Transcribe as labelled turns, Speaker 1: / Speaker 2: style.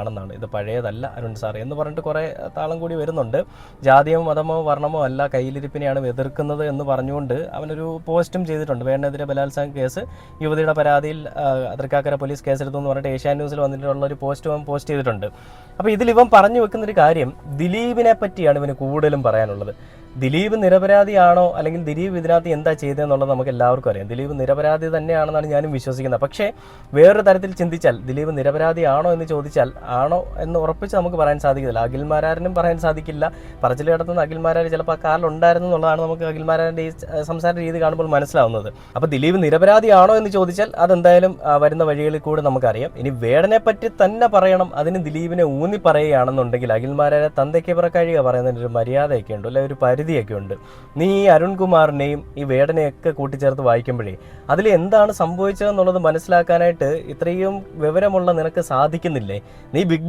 Speaker 1: ആണെന്നാണ്. ഇത് പഴയതല്ല അരുൺ സാർ എന്ന് പറഞ്ഞിട്ട് കുറേ താളം കൂടി വരുന്നുണ്ട്. ജാതിയോ മതമോ വർണ്ണമോ അല്ല കയ്യിലിരിപ്പിനെയാണ് എതിർക്കുന്നത് എന്ന് പറഞ്ഞുകൊണ്ട് അവനൊരു പോസ്റ്റും ചെയ്തിട്ടുണ്ട്. വേണ്ടതിരെ ബലാത്സംഗ കേസ് യുവതിയുടെ പരാതിയിൽ തൃക്കാക്കര പോലീസ് കേസെടുത്തു എന്ന് പറഞ്ഞിട്ട് ഏഷ്യാനെറ്റ് ന്യൂസിൽ വന്നിട്ടുള്ള ഒരു പോസ്റ്റ് അവൻ പോസ്റ്റ് ചെയ്തിട്ടുണ്ട്. അപ്പോൾ ഇതിൽ ഇവൻ പറഞ്ഞു വെക്കുന്നൊരു കാര്യം ദിലീപിനെ പറ്റിയാണ് ഇവന് കൂടുതലും പറയാനുള്ളത്. ദിലീപ് നിരപരാധിയാണോ അല്ലെങ്കിൽ ദിലീപ് ഇതിനകത്ത് എന്താ ചെയ്തതെന്നുള്ളത് നമുക്ക് എല്ലാവർക്കും അറിയാം. ദിലീപ് നിരപരാധി തന്നെയാണെന്നാണ് ഞാനും വിശ്വസിക്കുന്നത്. പക്ഷേ വേറൊരു തരത്തിൽ ചിന്തിച്ചാൽ ദിലീപ് നിരപരാധിയാണോ എന്ന് ചോദിച്ചാൽ ആണോ എന്ന് ഉറപ്പിച്ച് നമുക്ക് പറയാൻ സാധിക്കില്ല. അഖിൽമാരാരനും പറയാൻ സാധിക്കില്ല. പറച്ചിൽ കിടത്തുന്ന അഖിൽമാരാർ ചിലപ്പോൾ ആ കാറിലുണ്ടായിരുന്നു എന്നുള്ളതാണ് നമുക്ക് അഖിൽമാരാരുടെ ഈ സംസാര രീതി കാണുമ്പോൾ മനസ്സിലാവുന്നത്. അപ്പോൾ ദിലീപ് നിരപരാധിയാണോ എന്ന് ചോദിച്ചാൽ അതെന്തായാലും വരുന്ന വഴികളിൽ കൂടെ നമുക്കറിയാം. ഇനി വേടനെ പറ്റി തന്നെ പറയണം, അതിന് ദിലീപിനെ ഊന്നി പറയുകയാണെന്നുണ്ടെങ്കിൽ അഖിൽമാരാരെ തന്തയ്ക്ക് പിറക്കഴിയുക പറയുന്നതിന് ഒരു മര്യാദയൊക്കെ ഉണ്ട്, അല്ലെ ഒരു പരിധിയൊക്കെ ഉണ്ട്. നീ ഈ അരുൺകുമാറിനെയും ഈ വേടനെയൊക്കെ കൂട്ടിച്ചേർത്ത് വായിക്കുമ്പോഴേ അതിൽ എന്താണ് സംഭവിച്ചതെന്നുള്ളത് മനസ്സിലാക്കാനായിട്ട് ഇത്രയും വിവരമുള്ള നിനക്ക് സാധിക്കുന്നില്ലേ? നീ ബിഗ് ബോസ്